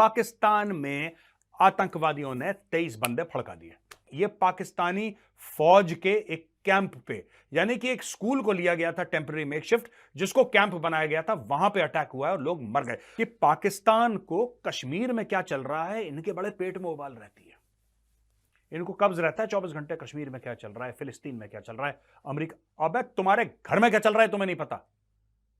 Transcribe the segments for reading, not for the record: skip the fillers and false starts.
पाकिस्तान में आतंकवादियों ने 23 बंदे फड़का दिए। ये पाकिस्तानी फौज के एक कैंप पे, यानी कि एक स्कूल को लिया गया था टेम्पररी मेकशिफ्ट, जिसको कैंप बनाया गया था, वहां पे अटैक हुआ है और लोग मर गए। कि पाकिस्तान को कश्मीर में क्या चल रहा है, इनके बड़े पेट में उबाल रहती है। इनको कब्ज रहता है 24 घंटे कश्मीर में क्या चल रहा है, फिलिस्तीन में क्या चल रहा है, अमेरिका। अबे तुम्हारे घर में क्या चल रहा है तुम्हें नहीं पता।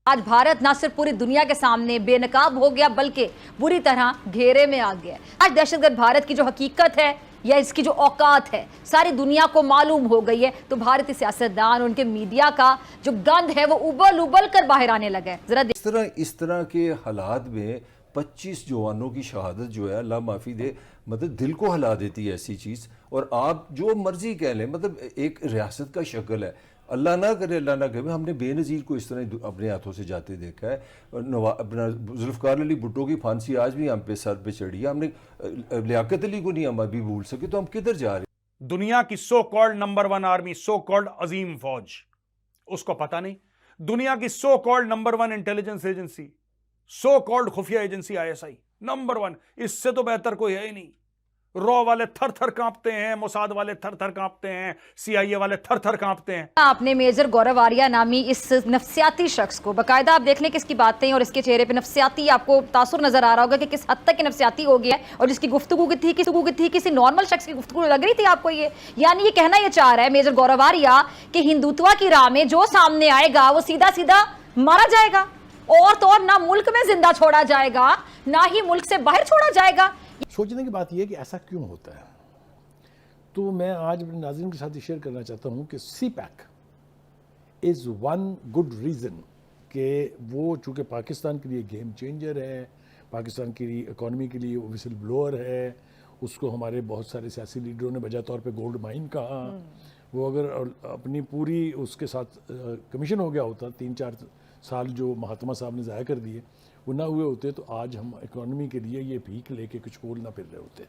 आज भारत न सिर्फ पूरी दुनिया के सामने बेनकाब हो गया, बल्कि बुरी तरह घेरे में आ गया। आज दहशतगर्द भारत की जो हकीकत है या इसकी जो औकात है सारी दुनिया को मालूम हो गई है। तो भारतीय सियासतदान, उनके मीडिया का जो गंद है वो उबल उबल कर बाहर आने लगा है। जरा इस तरह के हालात में 25 जवानों की शहादत जो है, अल्लाह माफ़ी दे, मतलब दिल को हिला देती है ऐसी चीज़। और आप जो मर्जी कह लें, मतलब एक रियासत का शक्ल है। अल्लाह ना करे, अल्लाह ना करे, हमने बेनज़ीर को इस तरह अपने हाथों से जाते देखा है। अपना जुल्फ़िकार अली भुट्टो की फांसी आज भी हम पे सर पे चढ़ी है। हमने लियाकत अली को नहीं हम अभी भूल सके, तो हम किधर जा रहे हैं? दुनिया की so called number 1 army, so called अजीम फौज, उसको पता नहीं। दुनिया की so called number 1 intelligence agency, so called खुफिया एजेंसी ISI नंबर 1, इससे तो बेहतर कोई है ही नहीं। रॉ वाले थर थर कांपते हैं, मोसाद वाले थर थर कांपते हैं, CIA वाले थर थर कांपते हैं। आपने मेजर गौरव आर्या नामी इस नफ्सियाती शख्स को बाकायदा, आप देख लें किसकी बातें और इसके चेहरे पे नफ्सियाती आपको तासुर नजर आ रहा होगा कि किस हद तक नफ्सियाती हो गया है। और जिसकी गुफ्तगू की थी किसी नॉर्मल शख्स की गुफ्तगू लग रही थी आपको ये। यानी ये कहना ये चाह रहा है मेजर गौरव आर्या कि हिंदुत्व की राह में जो सामने आएगा वो सीधा सीधा मारा जाएगा, और तो और ना मुल्क में जिंदा छोड़ा जाएगा, ना ही मुल्क से बाहर छोड़ा जाएगा। सोचने की बात यह है कि ऐसा क्यों होता है। तो मैं आज अपने नाज़रीन के साथ शेयर करना चाहता हूं कि CPAC is one good reason कि वो चूँकि पाकिस्तान के लिए गेम चेंजर है, पाकिस्तान की इकॉनमी के लिए विसल ब्लोअर है, उसको हमारे बहुत सारे सियासी लीडरों ने बजा तौर पे गोल्ड माइन कहा। वो अगर अपनी पूरी उसके साथ कमीशन हो गया होता, 3-4 साल जो महात्मा साहब ने ज़ाया कर दिए वो ना हुए होते, तो आज हम इकोनॉमी के लिए ये भीख लेके कुछ कोल ना फिर रहे होते।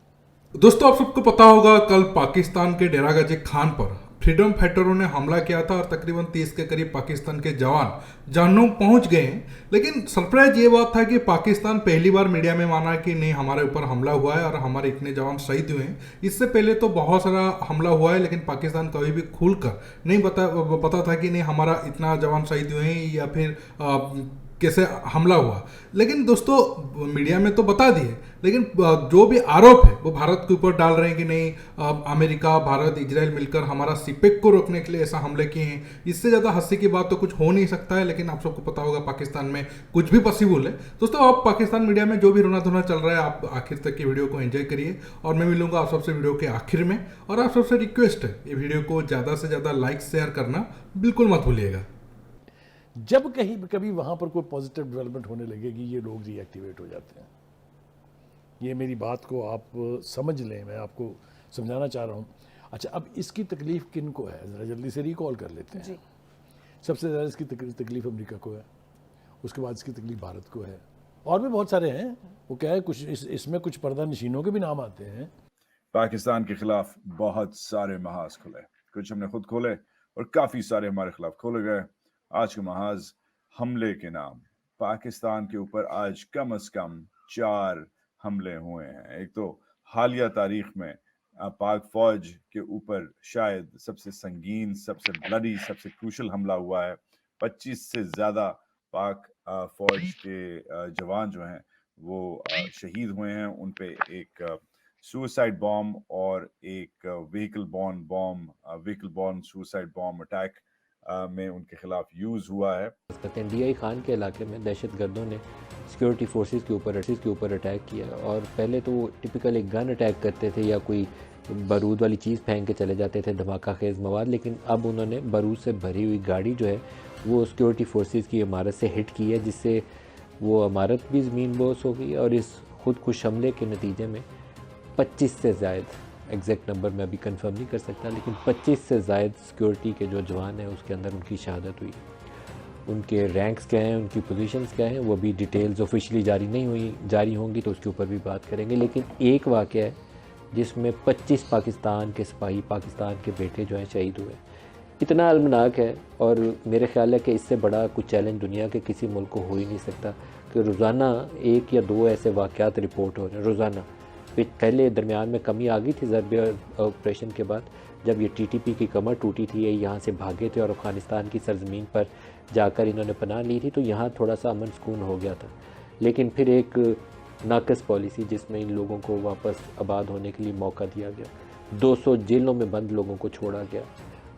दोस्तों, आप सबको पता होगा कल पाकिस्तान के डेरा गाजी खान पर फ्रीडम फाइटरों ने हमला किया था और तकरीबन 30 के करीब पाकिस्तान के जवान जहन्नुम पहुंच गए हैं। लेकिन सरप्राइज ये बात था कि पाकिस्तान पहली बार मीडिया में माना कि नहीं, हमारे ऊपर हमला हुआ है और हमारे इतने जवान शहीद हुए हैं। इससे पहले तो बहुत सारा हमला हुआ है, लेकिन पाकिस्तान कभी भी खुलकर नहीं पता था कि नहीं हमारा इतना जवान शहीद हुए हैं या फिर कैसे हमला हुआ। लेकिन दोस्तों, मीडिया में तो बता दिए, लेकिन जो भी आरोप है वो भारत के ऊपर डाल रहे हैं कि नहीं अमेरिका, भारत, इजराइल मिलकर हमारा CPAC को रोकने के लिए ऐसा हमले किए हैं। इससे ज़्यादा हंसी की बात तो कुछ हो नहीं सकता है। लेकिन आप सबको पता होगा पाकिस्तान में कुछ भी पॉसिबल है। दोस्तों, आप पाकिस्तान मीडिया में जो भी रोना धोना चल रहा है, आप आखिर तक की वीडियो को एंजॉय करिए और मैं मिलूंगा आप सबसे वीडियो के आखिर में। और आप सबसे रिक्वेस्ट है, ये वीडियो को ज़्यादा से ज़्यादा लाइक शेयर करना बिल्कुल मत भूलिएगा। जब कहीं कभी वहाँ पर कोई पॉजिटिव डेवलपमेंट होने लगेगी, ये लोग रीएक्टिवेट हो जाते हैं। ये मेरी बात को आप समझ लें, मैं आपको समझाना चाह रहा हूँ। अच्छा, अब इसकी तकलीफ़ किन को है, ज़रा जल्दी से रिकॉल कर लेते हैं। सबसे ज़्यादा इसकी तकलीफ़ अमेरिका को है, उसके बाद इसकी तकलीफ़ भारत को है, और भी बहुत सारे हैं। वो क्या है, कुछ इसमें कुछ पर्दा नशीनों के भी नाम आते हैं। पाकिस्तान के खिलाफ बहुत सारे महाज खुले, कुछ हमने खुद खोले और काफ़ी सारे हमारे खिलाफ खोले गए। आज के महाज हमले के नाम, पाकिस्तान के ऊपर आज कम से कम 4 हमले हुए हैं। एक तो हालिया तारीख में पाक फौज के ऊपर शायद सबसे संगीन, सबसे ब्लडी, सबसे क्रूशल हमला हुआ है। 25 से ज़्यादा पाक फौज के जवान जो हैं वो शहीद हुए हैं। उन पे एक सुसाइड बॉम्ब और एक vehicle born suicide bomb attack में उनके खिलाफ यूज़ हुआ है। DI खान के इलाके में दहशतगर्दों ने सिक्योरिटी फोर्सेस के ऊपर अटैक किया। और पहले तो वो टिपिकल एक गन अटैक करते थे या कोई बारूद वाली चीज़ फेंक के चले जाते थे, धमाका खेज मवाद। लेकिन अब उन्होंने बारूद से भरी हुई गाड़ी जो है वो सिक्योरिटी फोर्सेस की इमारत से हिट की है, जिससे वो इमारत भी ज़मीन बोस हो गई। और इस खुदकुश हमले के नतीजे में 25 से ज़ायद, एग्जैक्ट नंबर मैं अभी कंफर्म नहीं कर सकता, लेकिन 25 से ज़ायद सिक्योरिटी के जो जवान हैं उसके अंदर उनकी शहादत हुई। उनके रैंक्स क्या हैं, उनकी पोजीशंस क्या हैं, वो भी डिटेल्स ऑफिशियली जारी होंगी तो उसके ऊपर भी बात करेंगे। लेकिन एक वाक़या है जिसमें 25 पाकिस्तान के सिपाही, पाकिस्तान के बेटे जो हैं शहीद हुए। इतना अलमनाक है और मेरे ख्याल है कि इससे बड़ा कुछ चैलेंज दुनिया के किसी मुल्क को हो ही नहीं सकता कि रोज़ाना 1 या 2 ऐसे वाक़यात रिपोर्ट हो रहे हैं रोज़ाना। पहले दरमियान में कमी आ गई थी ज़रबे ऑपरेशन के बाद, जब ये टीटीपी की कमर टूटी थी, ये यहाँ से भागे थे और अफ़गानिस्तान की सरज़मीन पर जाकर इन्होंने पनाह ली थी, तो यहाँ थोड़ा सा अमन सुकून हो गया था। लेकिन फिर एक नाकस पॉलिसी जिसमें इन लोगों को वापस आबाद होने के लिए मौका दिया गया, 200 जेलों में बंद लोगों को छोड़ा गया,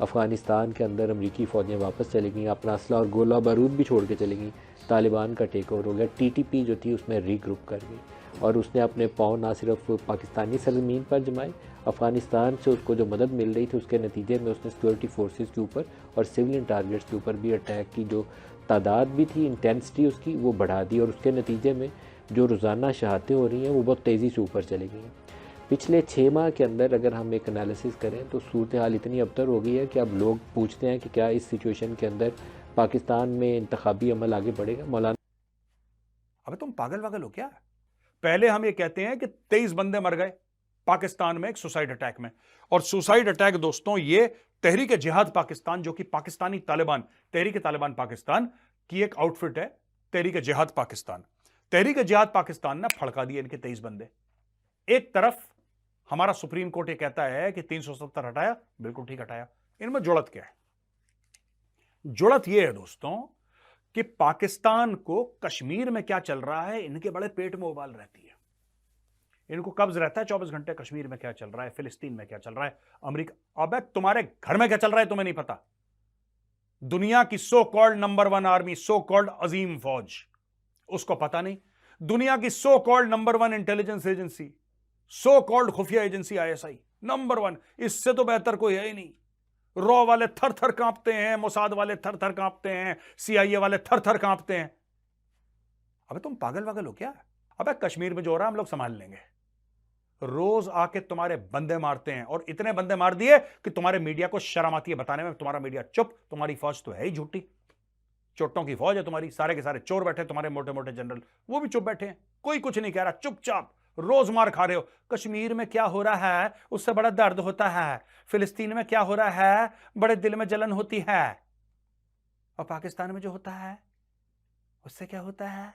अफ़गानिस्तान के अंदर अमरीकी फ़ौजें वापस चली गईं, अपना असला और गोला बारूद भी छोड़ के चली गईं, तालिबान का टेक ओवर हो गया, टीटीपी जो थी उसमें रीग्रुप कर गई और उसने अपने पाँव ना सिर्फ पाकिस्तानी सरज़मीन पर जमाए, अफ़गानिस्तान से उसको जो मदद मिल रही थी उसके नतीजे में उसने सिक्योरिटी फोर्सेस के ऊपर और सिविलियन टारगेट्स के ऊपर भी अटैक की जो तादाद भी थी, इंटेंसिटी उसकी वो बढ़ा दी और उसके नतीजे में जो रोज़ाना शहादतें हो रही हैं वो बहुत तेज़ी से ऊपर चली गई हैं। पिछले 6 माह के अंदर अगर हम एक एनालिसिस करें तो सूरत हाल इतनी अबतर हो गई है कि अब लोग पूछते हैं कि क्या इस सिचुएशन के अंदर पाकिस्तान में इंतखाबी अमल आगे बढ़ेगा। मौलाना अबे तुम पागल वागल हो क्या? पहले हम ये कहते हैं कि 23 बंदे मर गए पाकिस्तान में एक सुसाइड अटैक में, और सुसाइड अटैक दोस्तों ये तहरीक जिहाद पाकिस्तान, जो कि पाकिस्तानी तालिबान, तहरीक तालिबान पाकिस्तान की एक आउटफिट है, तहरीक जिहाद पाकिस्तान। तहरीक जिहाद पाकिस्तान ने फड़का दिए इनके 23 बंदे। एक तरफ हमारा सुप्रीम कोर्ट ये कहता है कि 370 हटाया, बिल्कुल ठीक हटाया। इनमें जुड़त क्या है? जुड़त यह है दोस्तों कि पाकिस्तान को कश्मीर में क्या चल रहा है इनके बड़े पेट में उबाल रहती है। इनको कब्ज रहता है 24 घंटे कश्मीर में क्या चल रहा है, फिलिस्तीन में क्या चल रहा है, अमेरिका। अबे तुम्हारे घर में क्या चल रहा है तुम्हें नहीं पता? दुनिया की so called number 1 army, so called अजीम फौज, उसको पता नहीं? दुनिया की so called number 1 intelligence agency, so called खुफिया एजेंसी आईएसआई नंबर 1, इससे तो बेहतर कोई है ही नहीं। रॉ वाले थर थर कांपते हैं, मोसाद वाले थर थर कांपते हैं, सीआईए वाले थर थर कांपते हैं। अबे तुम पागल वागल हो क्या? अबे कश्मीर में जो हो रहा है हम लोग संभाल लेंगे। रोज आके तुम्हारे बंदे मारते हैं, और इतने बंदे मार दिए कि तुम्हारे मीडिया को शर्म आती है बताने में। तुम्हारा मीडिया चुप, तुम्हारी फौज तो है ही झूठी, चोटों की फौज है तुम्हारी, सारे के सारे चोर बैठे, तुम्हारे मोटे मोटे जनरल वो भी चुप बैठे हैं, कोई कुछ नहीं कह रहा, चुपचाप रोज मार खा रहे हो। कश्मीर में क्या हो रहा है उससे बड़ा दर्द होता है, फिलिस्तीन में क्या हो रहा है बड़े दिल में जलन होती है, और पाकिस्तान में जो होता है उससे क्या होता है?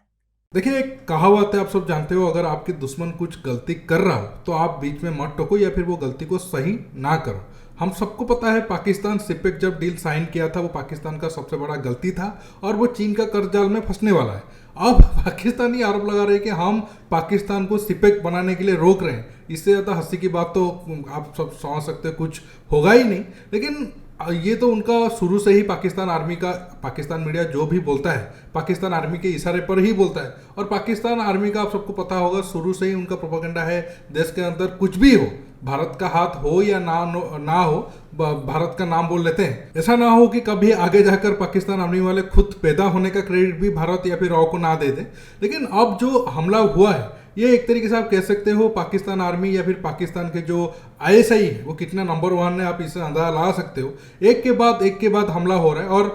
देखिए, एक कहावत है, आप सब जानते हो, अगर आपके दुश्मन कुछ गलती कर रहा हो तो आप बीच में मत टोको या फिर वो गलती को सही ना करो। हम सबको पता है पाकिस्तान सिपेक जब डील साइन किया था वो पाकिस्तान का सबसे बड़ा गलती था और वो चीन का कर्जाल में फंसने वाला है। अब पाकिस्तानी आरोप लगा रहे हैं कि हम पाकिस्तान को सिपेक बनाने के लिए रोक रहे हैं। इससे ज़्यादा हंसी की बात तो आप सब समझ सकते हैं कुछ होगा ही नहीं। लेकिन ये तो उनका शुरू से ही पाकिस्तान आर्मी का, पाकिस्तान मीडिया जो भी बोलता है पाकिस्तान आर्मी के इशारे पर ही बोलता है, और पाकिस्तान आर्मी का आप सबको पता होगा शुरू से ही उनका प्रोपेगेंडा है देश के अंदर कुछ भी हो, भारत का हाथ हो या ना हो, भारत का नाम बोल लेते हैं। ऐसा ना हो कि कभी आगे जाकर पाकिस्तान आर्मी वाले खुद पैदा होने का क्रेडिट भी भारत या फिर रॉ को ना दे दे। लेकिन अब जो हमला हुआ है ये एक तरीके से आप कह सकते हो पाकिस्तान आर्मी या फिर पाकिस्तान के जो आईएसआई है वो कितना नंबर 1 है, आप इससे अंदाजा लगा सकते हो। एक के बाद हमला हो रहा है, और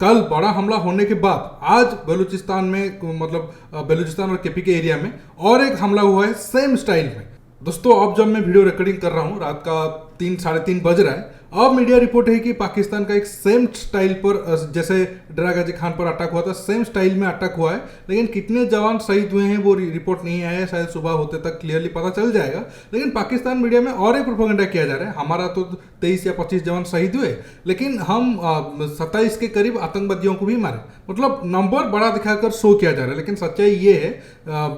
कल बड़ा हमला होने के बाद आज बलूचिस्तान में, मतलब बलूचिस्तान और केपी के एरिया में और एक हमला हुआ है सेम स्टाइल में। दोस्तों, अब जब मैं वीडियो रिकॉर्डिंग कर रहा हूँ रात का 3 साढ़े 3 बज रहा है, अब मीडिया रिपोर्ट है कि पाकिस्तान का एक सेम स्टाइल पर, जैसे डरा गाजी खान पर अटैक हुआ था सेम स्टाइल में अटैक हुआ है। लेकिन कितने जवान शहीद हुए हैं वो रिपोर्ट नहीं आया है, शायद सुबह होते तक क्लियरली पता चल जाएगा। लेकिन पाकिस्तान मीडिया में और एक प्रोपेगेंडा किया जा रहा है, हमारा तो 23 या 25 जवान शहीद हुए, लेकिन हम 27 के करीब आतंकवादियों को भी मारे, मतलब नंबर बड़ा दिखाकर शो किया जा रहा है। लेकिन सच्चाई ये है,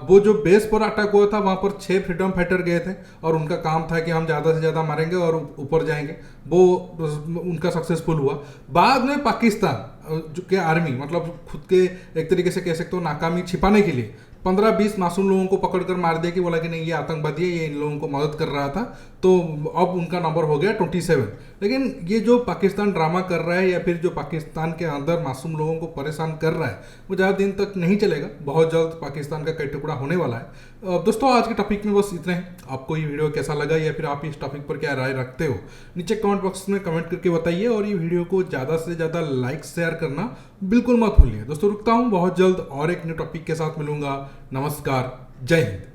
वो जो बेस पर अटैक हुआ था वहाँ पर 6 फ्रीडम फाइटर गए थे और उनका काम था कि हम ज़्यादा से ज़्यादा मारेंगे और ऊपर जाएंगे, वो उनका सक्सेसफुल हुआ। बाद में पाकिस्तान जो के आर्मी, मतलब खुद के एक तरीके से कह सकते हो नाकामी छिपाने के लिए 15-20 मासूम लोगों को पकड़कर मार दिया कि बोला कि नहीं ये आतंकवादी है, ये इन लोगों को मदद कर रहा था, तो अब उनका नंबर हो गया 27। लेकिन ये जो पाकिस्तान ड्रामा कर रहा है या फिर जो पाकिस्तान के अंदर मासूम लोगों को परेशान कर रहा है वो ज़्यादा दिन तक नहीं चलेगा, बहुत जल्द पाकिस्तान का कई टुकड़ा होने वाला है। दोस्तों, आज के टॉपिक में बस इतना है। आपको ये वीडियो कैसा लगा या फिर आप इस टॉपिक पर क्या राय रखते हो नीचे कमेंट बॉक्स में कमेंट करके बताइए, और ये वीडियो को ज़्यादा से ज़्यादा लाइक शेयर करना बिल्कुल मत भूलिए। दोस्तों, रुकता हूँ, बहुत जल्द और एक न्यू टॉपिक के साथ मिलूंगा। नमस्कार, जय हिंद।